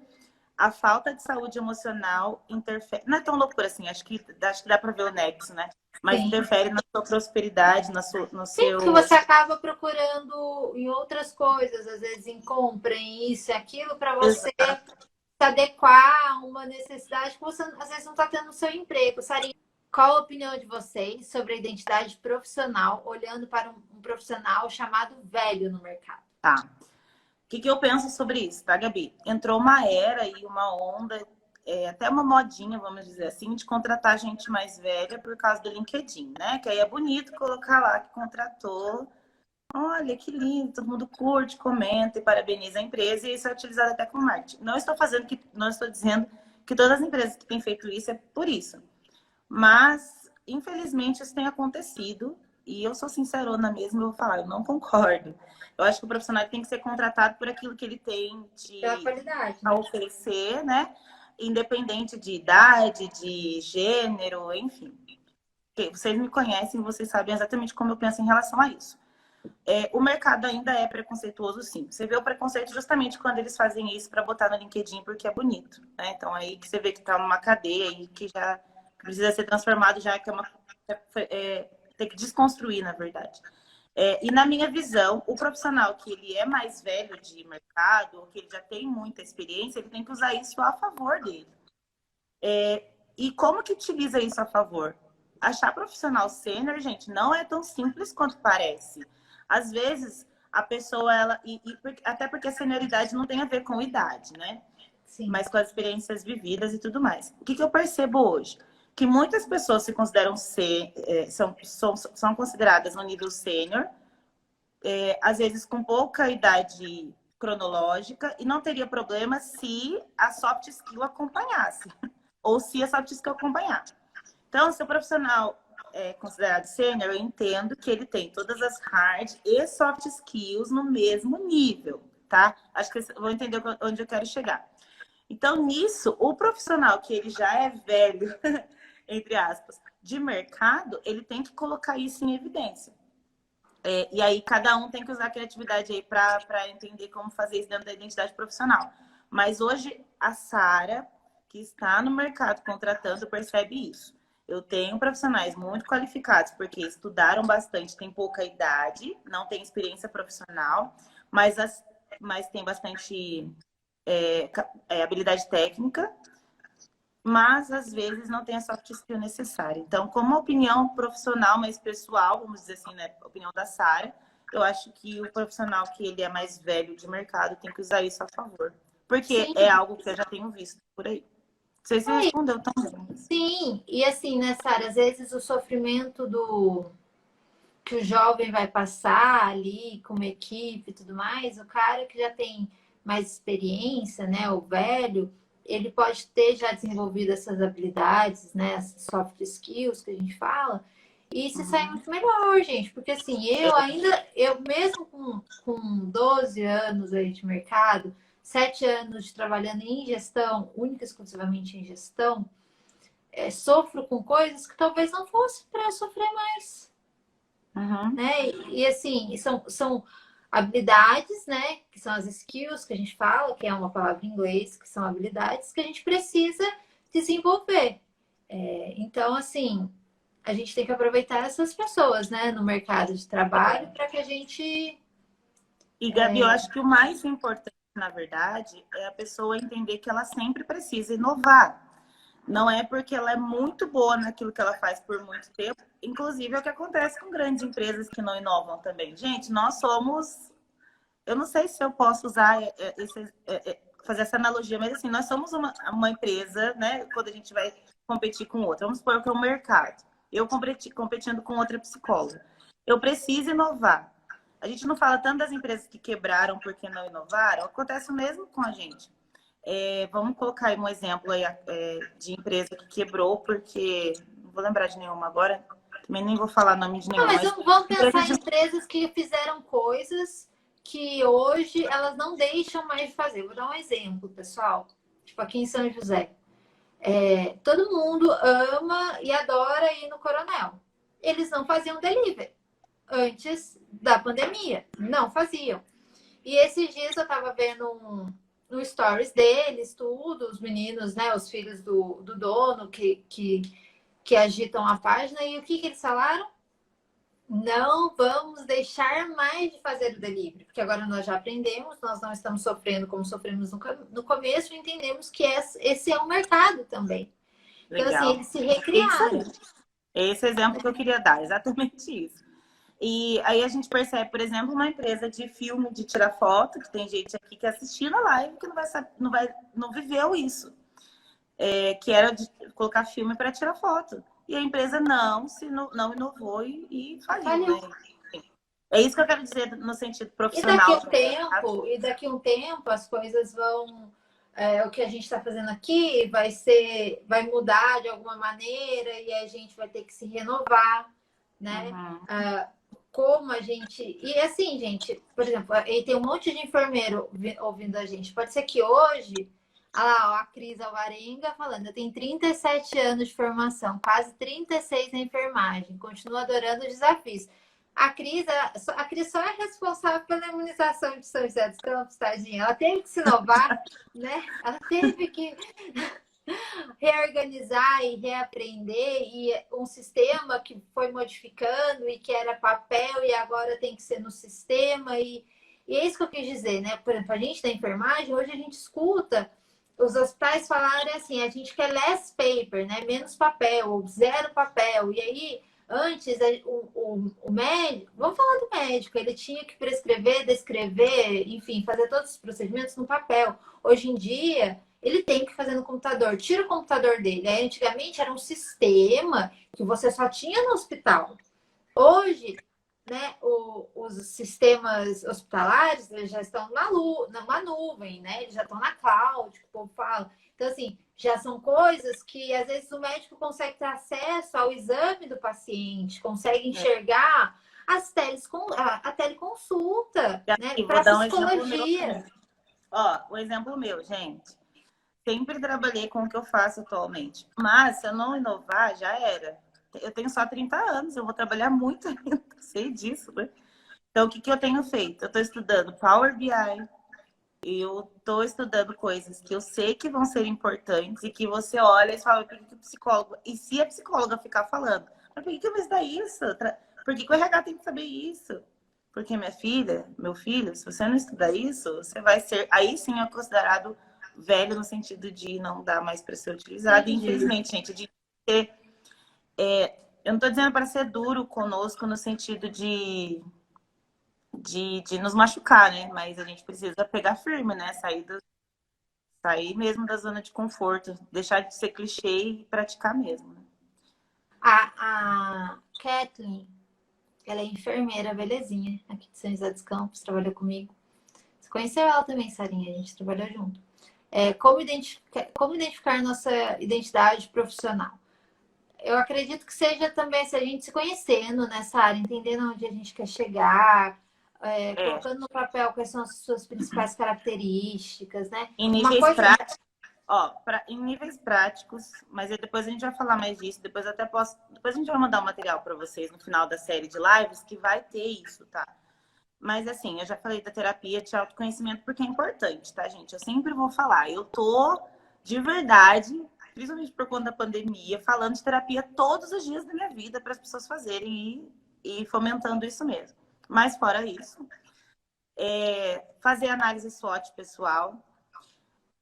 A: a falta de saúde emocional interfere. Não é tão loucura assim, acho que dá para ver o nexo, né? Mas
B: Sim.
A: interfere na sua prosperidade, no
B: Sim,
A: seu.
B: porque você acaba procurando em outras coisas, às vezes em compra, em isso e aquilo, para você se adequar a uma necessidade que você às vezes não está tendo no seu emprego. Sarinha, qual a opinião de vocês sobre a identidade profissional, olhando para um profissional chamado velho no mercado?
A: Tá. O que eu penso sobre isso, tá, Gabi? Entrou uma era e uma onda, até uma modinha, vamos dizer assim, de contratar gente mais velha por causa do LinkedIn, né? Que aí é bonito colocar lá que contratou. Olha, que lindo, todo mundo curte, comenta e parabeniza a empresa, e isso é utilizado até como marketing. Não estou dizendo que todas as empresas que têm feito isso é por isso. Mas, infelizmente, isso tem acontecido. E eu sou sincerona mesmo, eu vou falar, eu não concordo. Eu acho que o profissional tem que ser contratado por aquilo que ele tem
B: Pela qualidade,
A: a oferecer, né? Independente de idade, de gênero, enfim. Porque vocês me conhecem, vocês sabem exatamente como eu penso em relação a isso. O mercado ainda é preconceituoso, sim. Você vê o preconceito justamente quando eles fazem isso para botar no LinkedIn, porque é bonito, né? Então, aí que você vê que está numa cadeia e que já precisa ser transformado, já que tem que desconstruir, na verdade. E na minha visão, o profissional que ele é mais velho de mercado, ou que ele já tem muita experiência, ele tem que usar isso a favor dele. E como que utiliza isso a favor? Achar profissional sênior, gente, não é tão simples quanto parece. Às vezes, a pessoa, até porque a senioridade não tem a ver com idade, né?
B: Sim.
A: Mas com as experiências vividas e tudo mais. O que eu percebo hoje? Que muitas pessoas se consideram são consideradas no nível sênior, às vezes com pouca idade cronológica, e não teria problema se a soft skill acompanhasse, ou se a soft skill acompanhar. Então, se o profissional é considerado sênior, eu entendo que ele tem todas as hard e soft skills no mesmo nível, tá? Acho que vocês vão entender onde eu quero chegar. Então, nisso, o profissional que ele já é velho, entre aspas, de mercado, ele tem que colocar isso em evidência. E aí, cada um tem que usar a criatividade aí para entender como fazer isso dentro da identidade profissional. Mas hoje, a Sara, que está no mercado contratando, percebe isso. Eu tenho profissionais muito qualificados, porque estudaram bastante, têm pouca idade, não têm experiência profissional, mas tem bastante habilidade técnica, mas às vezes não tem a soft skill necessária. Então, como uma opinião profissional, mais pessoal, vamos dizer assim, né? Opinião da Sara, eu acho que o profissional que ele é mais velho de mercado tem que usar isso a favor. Porque
B: Sim.
A: é algo que eu já tenho visto por aí. Não sei se respondeu também.
B: Sim, e assim, né, Sara, às vezes o sofrimento que o jovem vai passar ali com uma equipe e tudo mais, o cara que já tem mais experiência, né, o velho, ele pode ter já desenvolvido essas habilidades, né, essas soft skills que a gente fala, E se sai muito melhor, gente. Porque assim, eu mesmo com 12 anos aí de mercado, 7 anos trabalhando em gestão, única e exclusivamente em gestão, sofro com coisas que talvez não fosse para sofrer mais,
A: Uhum.
B: né? E assim, são habilidades, né? Que são as skills que a gente fala, que é uma palavra em inglês, que são habilidades que a gente precisa desenvolver. Então, assim, a gente tem que aproveitar essas pessoas, né, no mercado de trabalho para que a gente.
A: E, Gabi, eu acho que o mais importante, na verdade, é a pessoa entender que ela sempre precisa inovar. Não é porque ela é muito boa naquilo que ela faz por muito tempo. Inclusive, é o que acontece com grandes empresas que não inovam também. Gente, nós somos. Eu não sei se eu posso usar fazer essa analogia, mas assim, nós somos uma empresa, né? Quando a gente vai competir com outra. Vamos supor que é o mercado. Eu competindo com outra psicóloga. Eu preciso inovar. A gente não fala tanto das empresas que quebraram porque não inovaram. Acontece o mesmo com a gente. Vamos colocar aí um exemplo aí, de empresa que quebrou porque... Não vou lembrar de nenhuma agora. Também nem vou falar nome de
B: Não,
A: nenhuma.
B: mas
A: Mas
B: vamos pensar em empresas que fizeram coisas que hoje elas não deixam mais de fazer. Vou dar um exemplo, pessoal. Tipo, aqui em São José. Todo mundo ama e adora ir no Coronel. Eles não faziam delivery antes da pandemia. Não faziam. E esses dias eu tava vendo no stories deles, tudo, os meninos, né? Os filhos do dono que agitam a página. E o que eles falaram? Não vamos deixar mais de fazer o delivery, porque agora nós já aprendemos, nós não estamos sofrendo como sofremos no começo, e entendemos que esse é um mercado também. Então, assim,
A: legal.
B: eles se
A: É isso
B: recriaram.
A: aí. É esse exemplo que eu queria dar, exatamente isso. E aí a gente percebe, por exemplo, uma empresa de filme, de tirar foto, que tem gente aqui que assistiu a live que não viveu isso, que era de colocar filme para tirar foto. E a empresa não inovou e faliu, né?
B: Falhou.
A: É isso que eu quero dizer no sentido
B: E daqui a
A: profissional
B: um
A: também, sabe?
B: tempo, as coisas vão. O que a gente está fazendo aqui vai mudar de alguma maneira e a gente vai ter que se renovar, né?
A: Uhum.
B: Como a gente. E assim, gente, por exemplo, aí tem um monte de enfermeiro ouvindo a gente. Pode ser que hoje, olha lá, ó, a Cris Alvarenga falando, eu tenho 37 anos de formação, quase 36 na enfermagem, continuo adorando os desafios. A Cris só é responsável pela imunização de São José dos Campos, tadinha. Ela teve que se inovar, né? Ela teve que reorganizar e reaprender, e um sistema que foi modificando e que era papel e agora tem que ser no sistema. E é isso que eu quis dizer, né? Por exemplo, a gente da enfermagem, hoje a gente escuta os hospitais falarem assim, a gente quer less paper, né? Menos papel, ou zero papel. E aí, antes, o médico, vamos falar do médico, ele tinha que prescrever, descrever, enfim, fazer todos os procedimentos no papel. Hoje em dia, ele tem que fazer no computador. Tira o computador dele. Aí, antigamente era um sistema que você só tinha no hospital. Hoje, né, os sistemas hospitalares eles já estão numa nuvem, né? Eles já estão na cloud, que o povo fala. Então, assim, já são coisas que às vezes o médico consegue ter acesso ao exame do paciente, consegue enxergar a teleconsulta, né?
A: E vou
B: Para
A: dar um exemplo meu
B: psicologia.
A: também. Ó, o exemplo meu, gente. Sempre trabalhei com o que eu faço atualmente. Mas se eu não inovar, já era. Eu tenho só 30 anos, eu vou trabalhar muito ainda, sei disso, né? Então, o que eu tenho feito? Eu estou estudando Power BI, eu estou estudando coisas que eu sei que vão ser importantes e que você olha e fala, por que o psicólogo... E se a psicóloga ficar falando, mas por que eu vou estudar isso? Por que o RH tem que saber isso? Porque minha filha, meu filho, se você não estudar isso, você vai ser... Aí sim é considerado velho no sentido de não dar mais para ser utilizado. E,
B: Entendi.
A: infelizmente, gente, de ter... eu não estou dizendo para ser duro conosco no sentido de nos machucar, né? Mas a gente precisa pegar firme, né? Sair mesmo da zona de conforto, deixar de ser clichê e praticar mesmo, né?
B: A Kathleen, ela é enfermeira, belezinha, aqui de São José dos Campos, trabalhou comigo. Você conheceu ela também, Sarinha? A gente trabalhou junto. Como identificar nossa identidade profissional? eu acredito que seja também se a gente se conhecendo nessa área, entendendo onde a gente quer chegar, colocando no papel quais são as suas principais características, né?
A: Em
B: Uma
A: níveis
B: coisa.
A: práticos, ó, em níveis práticos, mas aí depois a gente vai falar mais disso, depois eu até posso, depois a gente vai mandar um material para vocês no final da série de lives que vai ter isso, tá? Mas assim, eu já falei da terapia de autoconhecimento porque é importante, tá, gente? Eu sempre vou falar, eu tô de verdade, principalmente por conta da pandemia, falando de terapia todos os dias da minha vida para as pessoas fazerem e fomentando isso mesmo. Mas fora isso, fazer análise SWOT pessoal.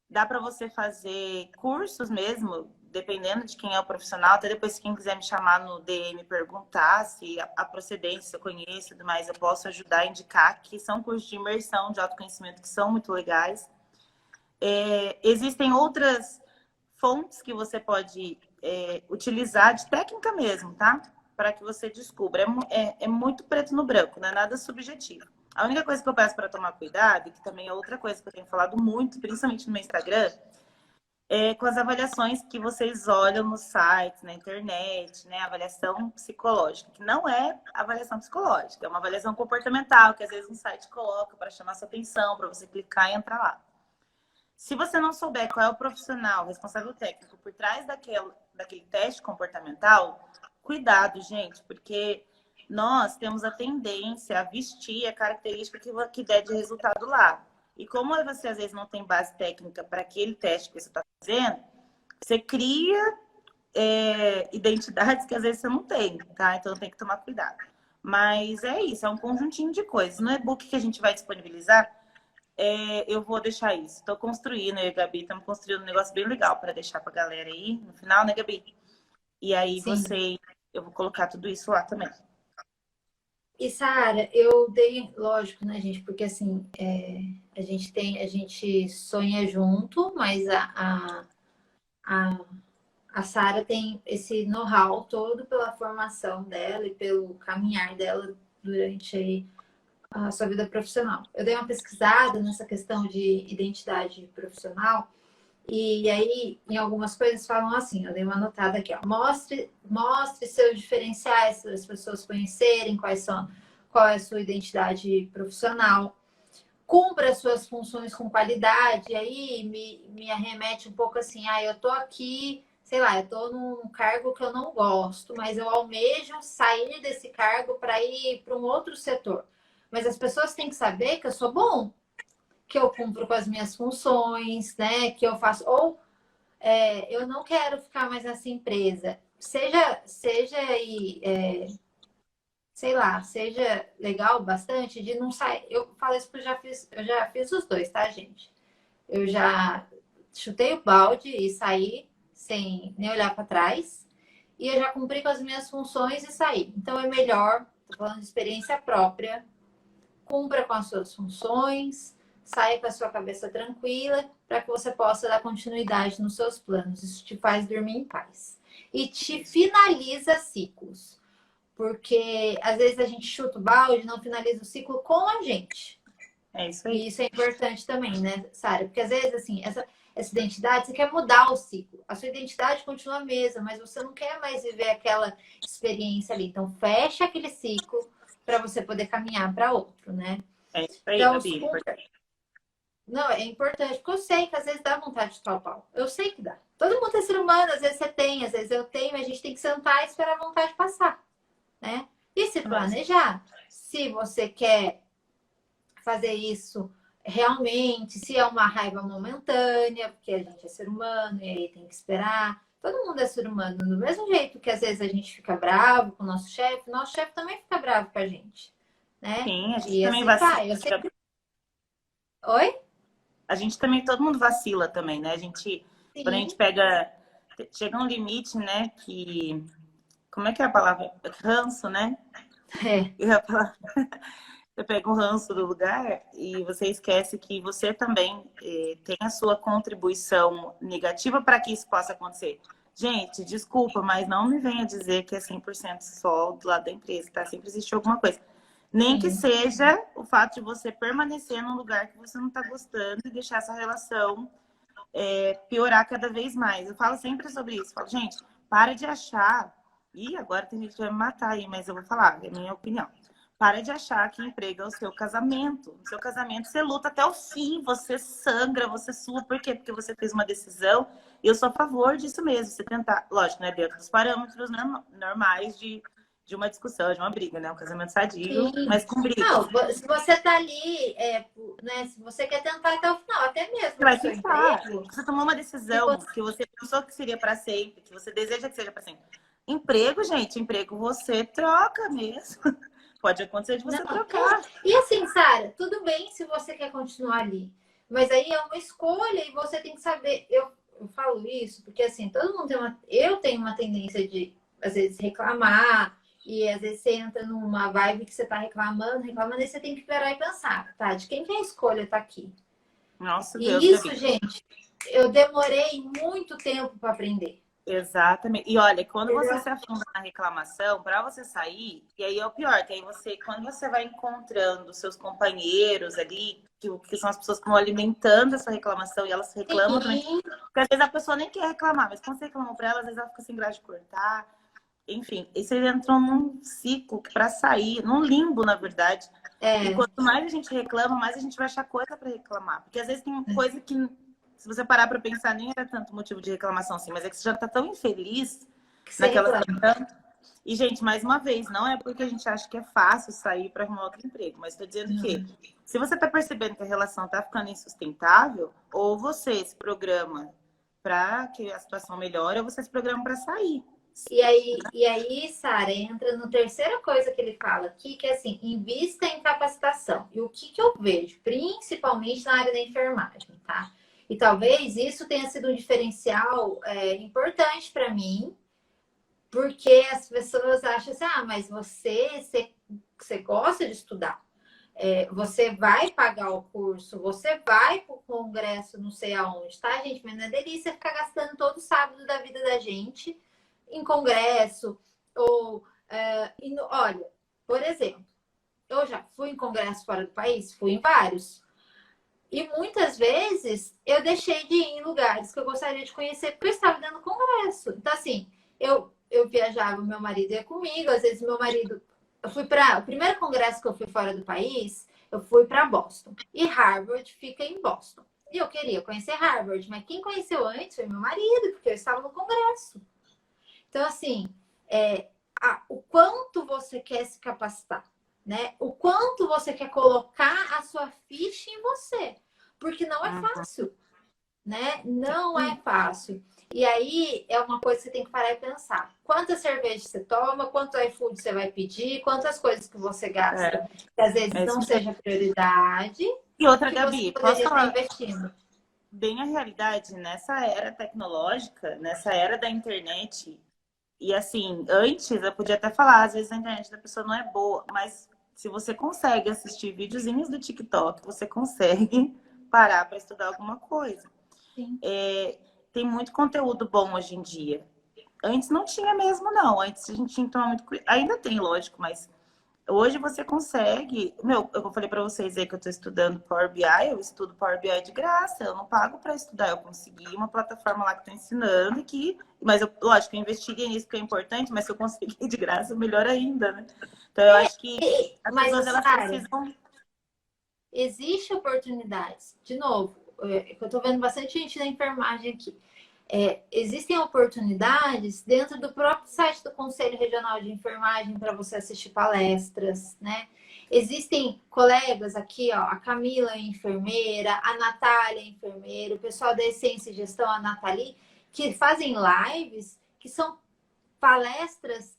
A: Dá para você fazer cursos mesmo, dependendo de quem é o profissional. Até depois, se quem quiser me chamar no DM, perguntar se a procedência eu conheço e tudo mais, eu posso ajudar a indicar, que são cursos de imersão, de autoconhecimento, que são muito legais. Existem outras fontes que você pode utilizar de técnica mesmo, tá? Para que você descubra. É muito preto no branco, não é nada subjetivo. A única coisa que eu peço para tomar cuidado, e que também é outra coisa que eu tenho falado muito, principalmente no meu Instagram, é com as avaliações que vocês olham nos sites, na internet, né? Avaliação psicológica, que não é avaliação psicológica, é uma avaliação comportamental, que às vezes um site coloca para chamar sua atenção, para você clicar e entrar lá. Se você não souber qual é o profissional, responsável técnico por trás daquele teste comportamental, cuidado, gente, porque nós temos a tendência a vestir a característica que der de resultado lá. E como você às vezes não tem base técnica para aquele teste que você está fazendo, você cria identidades que às vezes você não tem, tá? Então tem que tomar cuidado. Mas é isso, é um conjuntinho de coisas. No e-book que a gente vai disponibilizar, eu vou deixar isso. Estou construindo, eu e a Gabi estamos construindo um negócio bem legal para deixar para a galera aí no final, né, Gabi? E aí
B: Sim.
A: eu vou colocar tudo isso lá também.
B: E, Sara, eu dei, lógico, né, gente? Porque assim, a gente sonha junto, mas a Sara tem esse know-how todo pela formação dela e pelo caminhar dela durante aí a sua vida profissional. Eu dei uma pesquisada nessa questão de identidade profissional e aí em algumas coisas falam assim, eu dei uma anotada aqui, ó, mostre seus diferenciais para as pessoas conhecerem qual é a sua identidade profissional. Cumpra suas funções com qualidade, e aí me arremete um pouco assim, eu tô aqui, sei lá, eu tô num cargo que eu não gosto, mas eu almejo sair desse cargo para ir para um outro setor. Mas as pessoas têm que saber que eu sou bom, que eu cumpro com as minhas funções, né? Que eu faço. Ou eu não quero ficar mais nessa empresa. Seja aí, sei lá, seja legal bastante de não sair. Eu falo isso porque eu já fiz os dois, tá, gente? Eu já chutei o balde e saí sem nem olhar para trás. E eu já cumpri com as minhas funções e saí. Então é melhor, tô falando de experiência própria, cumpra com as suas funções, saia com a sua cabeça tranquila, para que você possa dar continuidade nos seus planos. Isso te faz dormir em paz. E te finaliza ciclos. Porque às vezes a gente chuta o balde e não finaliza o ciclo com a gente.
A: É isso aí.
B: E isso é importante também, né, Sara? Porque às vezes, assim, essa identidade, você quer mudar o ciclo. A sua identidade continua a mesma, mas você não quer mais viver aquela experiência ali. Então, fecha aquele ciclo para você poder caminhar para outro, né?
A: É isso aí,
B: Então,
A: Gabi. Importante.
B: não, é importante, porque eu sei que às vezes dá vontade de tal pau. Eu sei que dá. Todo mundo é ser humano, às vezes você tem, às vezes eu tenho, a gente tem que sentar e esperar a vontade passar, né? E se planejar. Se você quer fazer isso realmente, se é uma raiva momentânea, porque a gente é ser humano e aí tem que esperar. Todo mundo é ser humano, do mesmo jeito que às vezes a gente fica bravo com o nosso chefe também fica bravo com a gente, né?
A: Sim, a gente
B: E
A: também
B: assim
A: vacila.
B: vai. Eu sempre... Oi?
A: A gente também, todo mundo vacila também, né? Quando a gente
B: Sim.
A: pega, chega um limite, né? Que, como é que é a palavra? Ranço, né?
B: É.
A: Você pega o ranço do lugar e você esquece que você também tem a sua contribuição negativa para que isso possa acontecer. Gente, desculpa, mas não me venha dizer que é 100% só do lado da empresa, tá? Sempre existe alguma coisa. Nem que seja o fato de você permanecer num lugar que você não está gostando e deixar essa relação piorar cada vez mais. Eu falo sempre sobre isso. Eu falo, gente, Para de achar. E agora tem gente que vai me matar aí, mas eu vou falar, é a minha opinião. Para de achar que emprego é o seu casamento. No seu casamento você luta até o fim, você sangra, você sua. Por quê? Porque você fez uma decisão. E eu sou a favor disso mesmo. Você tentar, lógico, né? Dentro dos parâmetros normais de uma discussão, de uma briga, né? Um casamento sadio,
B: Sim.
A: mas com briga.
B: Não, se você tá ali, né? Se você quer tentar até o final, até mesmo
A: Você vai
B: no seu
A: tentar.
B: emprego,
A: Você tomou uma
B: se
A: decisão
B: você...
A: que você pensou que seria para sempre, que você deseja que seja para sempre. Emprego, gente, emprego você troca mesmo. Pode acontecer de você
B: Não,
A: trocar.
B: e assim, Sara, tudo bem se você quer continuar ali, mas aí é uma escolha e você tem que saber. Eu falo isso porque assim, todo mundo tem eu tenho uma tendência de às vezes reclamar e às vezes você entra numa vibe que você tá reclamando, e você tem que parar e pensar, tá? De quem que é a escolha tá aqui?
A: Nossa Deus,
B: E isso,
A: Gabi.
B: gente, eu demorei muito tempo para aprender.
A: Exatamente. E olha, quando você
B: Entendeu?
A: se afunda na reclamação, para você sair, e aí é o pior, que aí você, quando você vai encontrando seus companheiros ali, que são as pessoas que vão alimentando essa reclamação e elas reclamam também,
B: Sim,
A: porque às vezes a pessoa nem quer reclamar, mas quando você reclamou para ela, às vezes ela fica sem graça de cortar. Enfim, e vocês entram num ciclo que para sair, num limbo, na verdade. E
B: é,
A: quanto mais a gente reclama, mais a gente vai achar coisa para reclamar. Porque às vezes tem coisa que, se você parar para pensar, nem era tanto motivo de reclamação assim, mas é que você já tá tão infeliz
B: que você
A: naquela
B: reclama.
A: situação. E, gente, mais uma vez, não é porque a gente acha que é fácil sair para arrumar outro emprego, mas estou dizendo que se você está percebendo que a relação está ficando insustentável, ou você se programa para que a situação melhore, ou você se programa para sair.
B: E aí, Sara, entra na terceira coisa que ele fala aqui, que é assim, invista em capacitação. E o que eu vejo, principalmente na área da enfermagem, tá? E talvez isso tenha sido um diferencial importante para mim, porque as pessoas acham assim, mas você gosta de estudar. Você vai pagar o curso, você vai para o congresso, não sei aonde, tá, gente? Mas não é delícia ficar gastando todo sábado da vida da gente em congresso. Ou, olha, por exemplo, eu já fui em congresso fora do país, fui em vários. E muitas vezes eu deixei de ir em lugares que eu gostaria de conhecer porque eu estava dando congresso. Então, assim, eu viajava, meu marido ia comigo, às vezes meu marido. Eu fui para. O primeiro congresso que eu fui fora do país, eu fui para Boston. E Harvard fica em Boston. E eu queria conhecer Harvard, mas quem conheceu antes foi meu marido, porque eu estava no congresso. Então, assim, o quanto você quer se capacitar, né? O quanto você quer colocar a sua ficha em você. Porque não é fácil, né? Não é fácil. E aí é uma coisa que você tem que parar e pensar. Quantas cervejas você toma, quanto iFood você vai pedir, quantas coisas que você gasta, que às vezes não
A: Isso
B: seja prioridade,
A: e outra,
B: que você
A: Gabi, posso
B: poderia estar
A: falar
B: investindo.
A: bem a realidade nessa era tecnológica, nessa era da internet. E assim, antes eu podia até falar, às vezes a internet da pessoa não é boa, mas se você consegue assistir videozinhos do TikTok, você consegue parar para estudar alguma coisa.
B: Sim.
A: Tem muito conteúdo bom hoje em dia. Antes não tinha mesmo, não. Antes a gente tinha que tomar muito cuidado. Ainda tem, lógico, mas hoje você consegue. Eu falei para vocês aí que eu estou estudando Power BI, eu estudo Power BI de graça, eu não pago para estudar, eu consegui uma plataforma lá que está ensinando mas eu, lógico, eu investiguei nisso que é importante, mas se eu conseguir de graça, melhor ainda, né? Então eu acho que as
B: Mas,
A: pessoas elas
B: Sara,
A: precisam.
B: existe oportunidades. De novo, eu estou vendo bastante gente na enfermagem aqui. Existem oportunidades dentro do próprio site do Conselho Regional de Enfermagem para você assistir palestras, né? Existem colegas aqui, ó, a Camila é enfermeira, a Natália é enfermeira, o pessoal da Essência e Gestão, a Nathalie, que fazem lives, que são palestras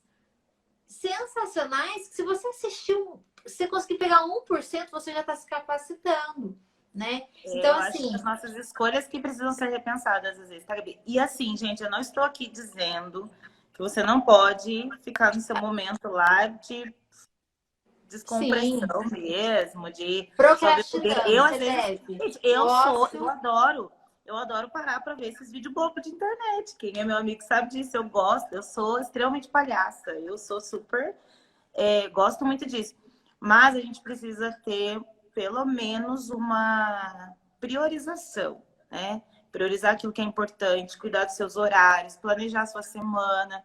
B: sensacionais, que se você assistiu, se você conseguir pegar 1%, você já está se capacitando, né? Então,
A: Eu acho que
B: assim,
A: as nossas escolhas que precisam ser repensadas às vezes, tá, Gabi? E assim, gente, eu não estou aqui dizendo que você não pode ficar no seu momento lá de
B: sim,
A: descompressão mesmo, de só ver poder.
B: procrastinando,
A: Eu, às
B: você
A: vezes,
B: deve.
A: gente,
B: O ócio,
A: eu adoro parar para ver esses vídeos bobos de internet. Quem é meu amigo sabe disso, eu gosto, eu sou extremamente palhaça, eu sou super, gosto muito disso. Mas a gente precisa ter pelo menos uma priorização, né? priorizar aquilo que é importante, cuidar dos seus horários, planejar a sua semana,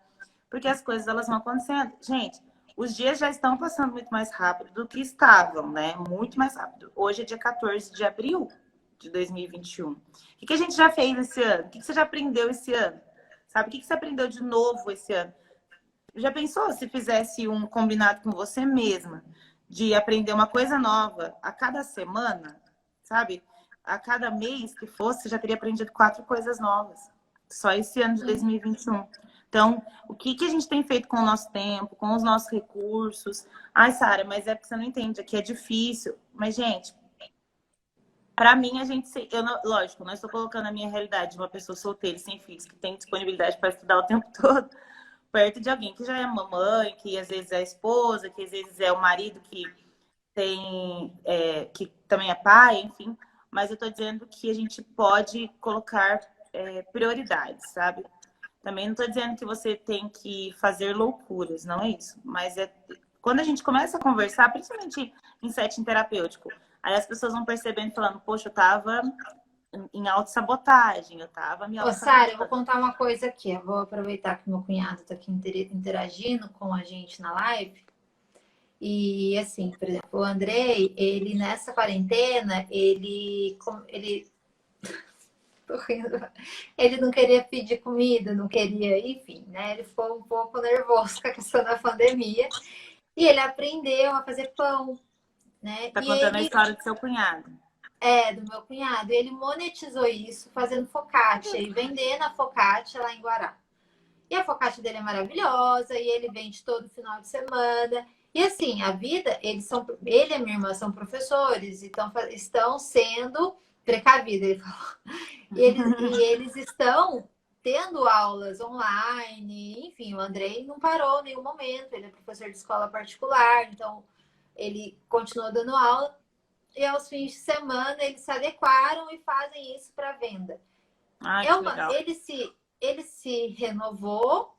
A: porque as coisas elas vão acontecendo. Gente, os dias já estão passando muito mais rápido do que estavam, né? Muito mais rápido. Hoje é dia 14 de abril de 2021. O que a gente já fez esse ano? O que você já aprendeu esse ano? Sabe? O que você aprendeu de novo esse ano? Já pensou se fizesse um combinado com você mesma de aprender uma coisa nova a cada semana, sabe? A cada mês que fosse, você já teria aprendido 4 coisas novas. Só esse ano de 2021. Então, o que a gente tem feito com o nosso tempo, com os nossos recursos? Ai, Sara, mas é porque você não entende, aqui é difícil. Mas, gente, para mim, a gente... Eu não, lógico, não estou colocando a minha realidade de uma pessoa solteira e sem filhos, que tem disponibilidade para estudar o tempo todo, perto de alguém que já é mamãe, que às vezes é esposa, que às vezes é o marido que tem... que também é pai, enfim. Mas eu estou dizendo que a gente pode colocar prioridades, sabe? Também não estou dizendo que você tem que fazer loucuras, não é isso. Mas quando a gente começa a conversar, principalmente em setting terapêutico, aí as pessoas vão percebendo, falando, poxa, eu estava em autossabotagem, eu estava me
B: Ô, Sara, eu vou
A: autossabotando.
B: contar uma coisa aqui. Eu vou aproveitar que meu cunhado está aqui interagindo com a gente na live. E assim, por exemplo, o Andrei, ele nessa quarentena, tô rindo. Ele não queria pedir comida, não queria, enfim, né? Ele ficou um pouco nervoso com a questão da pandemia. E ele aprendeu a fazer pão, né?
A: Tá
B: E
A: contando a
B: ele
A: história do seu cunhado.
B: do meu cunhado, e ele monetizou isso fazendo focaccia e vendendo a focaccia lá em Guará. E a focaccia dele é maravilhosa, e ele vende todo final de semana. E assim, a vida, ele e a minha irmã são professores, então estão sendo precavidos, ele falou. E eles estão tendo aulas online, enfim, o Andrei não parou em nenhum momento, ele é professor de escola particular, então ele continuou dando aula, e aos fins de semana eles se adequaram e fazem isso para venda.
A: Ai, que legal.
B: Ele se renovou,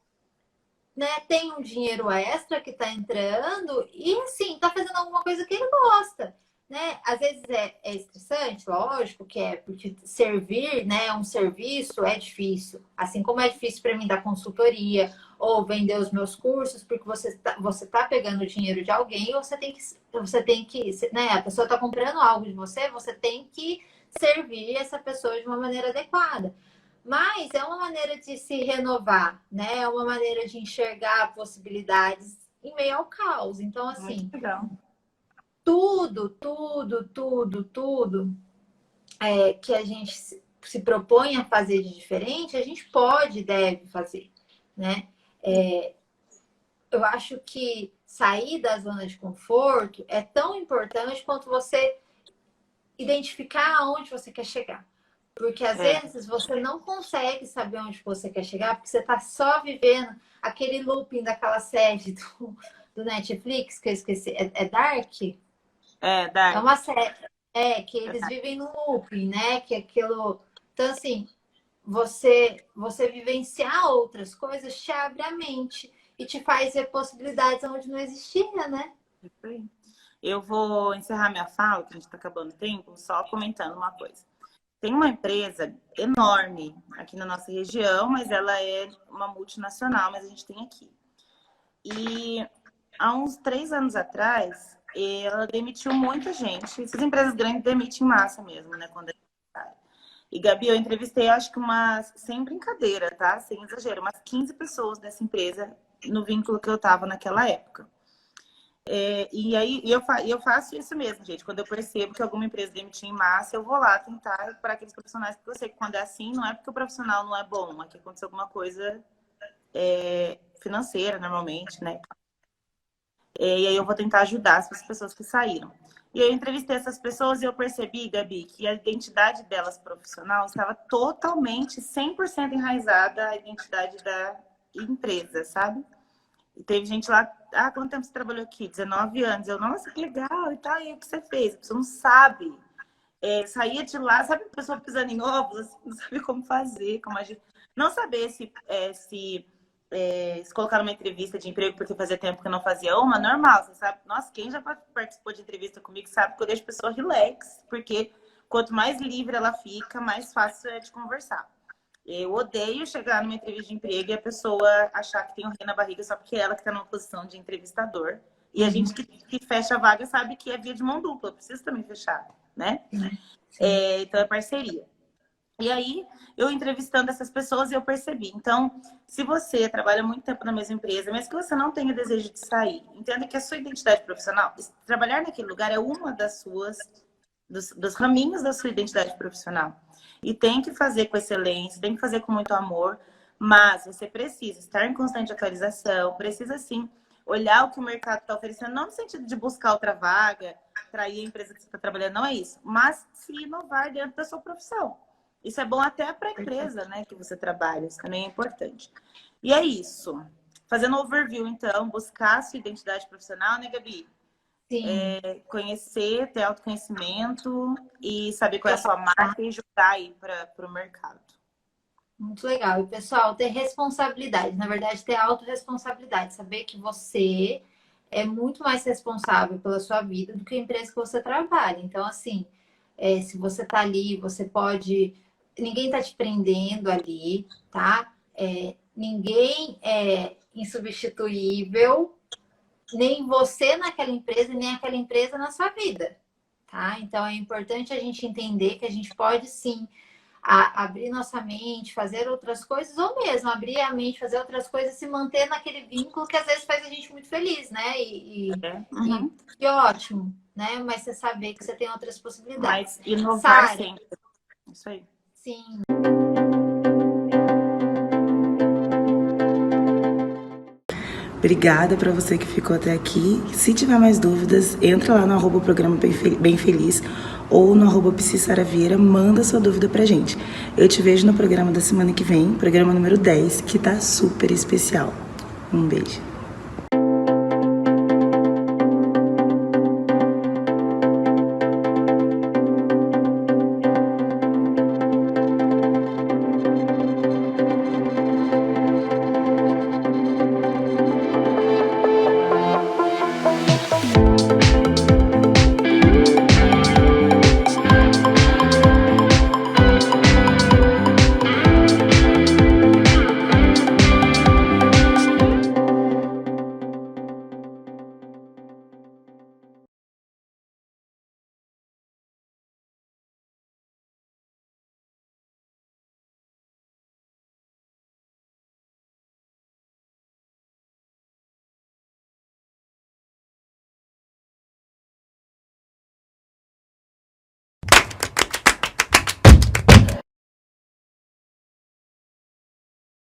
B: né? Tem um dinheiro extra que está entrando e assim, está fazendo alguma coisa que ele gosta, né? Às vezes é estressante, lógico que é, porque servir, né, um serviço é difícil. Assim como é difícil para mim dar consultoria ou vender os meus cursos, porque você tá pegando o dinheiro de alguém, você tem que, né? A pessoa está comprando algo de você, você tem que servir essa pessoa de uma maneira adequada. Mas é uma maneira de se renovar, né? É uma maneira de enxergar possibilidades em meio ao caos. Então, assim,
A: Muito legal.
B: tudo que a gente se propõe a fazer de diferente, a gente pode e deve fazer, né? Eu acho que sair da zona de conforto é tão importante quanto você identificar aonde você quer chegar. Porque às vezes você não consegue saber onde você quer chegar, porque você está só vivendo aquele looping daquela série do Netflix, que eu esqueci. É Dark?
A: Dark.
B: É uma série. Que eles vivem no looping, né? Que aquilo. Então, assim, você vivenciar outras coisas te abre a mente e te faz ver possibilidades onde não existia, né?
A: Eu vou encerrar minha fala, que a gente está acabando o tempo, só comentando uma coisa. Tem uma empresa enorme aqui na nossa região, mas ela é uma multinacional, mas a gente tem aqui. E há uns 3 anos atrás, ela demitiu muita gente. Essas empresas grandes demitem massa mesmo, né? Quando é necessário. E, Gabi, eu entrevistei, acho que sem brincadeira, tá? Sem exagero, umas 15 pessoas dessa empresa no vínculo que eu estava naquela época. E aí eu faço isso mesmo, gente. Quando eu percebo que alguma empresa demitiu em massa, eu vou lá tentar para aqueles profissionais, porque eu sei que quando é assim, não é porque o profissional não é bom, é que aconteceu alguma coisa financeira, normalmente, né? E aí eu vou tentar ajudar essas pessoas que saíram. E eu entrevistei essas pessoas e eu percebi, Gabi, que a identidade delas profissional estava totalmente, 100% enraizada à identidade da empresa, sabe? E teve gente lá, quanto tempo você trabalhou aqui? 19 anos. Eu, nossa, que legal e tal. E o que você fez? A pessoa não sabe. Saía de lá, sabe a pessoa pisando em ovos, assim, não sabe como fazer, como agir. Não saber se colocar numa entrevista de emprego porque fazia tempo que eu não fazia uma, normal, você sabe. Nossa, quem já participou de entrevista comigo sabe que eu deixo a pessoa relax, porque quanto mais livre ela fica, mais fácil é de conversar. Eu odeio chegar numa entrevista de emprego e a pessoa achar que tem um rei na barriga só porque é ela que está numa posição de entrevistador. E a gente que fecha a vaga sabe que é via de mão dupla, precisa também fechar, né? Então é parceria. E aí, eu entrevistando essas pessoas, eu percebi. Então, se você trabalha muito tempo na mesma empresa, mesmo que você não tenha desejo de sair, entenda que a sua identidade profissional, trabalhar naquele lugar é uma das dos raminhos da sua identidade profissional. E tem que fazer com excelência, tem que fazer com muito amor, mas você precisa estar em constante atualização, precisa sim olhar o que o mercado está oferecendo, não no sentido de buscar outra vaga, trair a empresa que você está trabalhando, não é isso, mas se inovar dentro da sua profissão. Isso é bom até para a empresa, né, que você trabalha, isso também é importante. E é isso. Fazendo um overview, então, buscar a sua identidade profissional, né, Gabi?
B: Sim.
A: Conhecer, ter autoconhecimento e saber qual é a sua marca e jogar aí para o mercado.
B: Muito legal. E, pessoal, ter responsabilidade. Na verdade, ter autorresponsabilidade. Saber que você é muito mais responsável pela sua vida do que a empresa que você trabalha. Então, assim, se você tá ali, você pode... Ninguém tá te prendendo ali, tá? Ninguém é insubstituível, nem você naquela empresa, nem aquela empresa na sua vida, tá? Então, é importante a gente entender que a gente pode, sim, abrir nossa mente, fazer outras coisas, ou mesmo abrir a mente, fazer outras coisas, se manter naquele vínculo que às vezes faz a gente muito feliz, né? E ótimo, né? Mas você saber que você tem outras possibilidades.
A: Mas inovar sempre. Isso aí.
B: Sim.
C: Obrigada para você que ficou até aqui. Se tiver mais dúvidas, entra lá no @programa Bem Feliz ou no @psissaravieira, manda sua dúvida pra gente. Eu te vejo no programa da semana que vem, programa número 10, que tá super especial. Um beijo.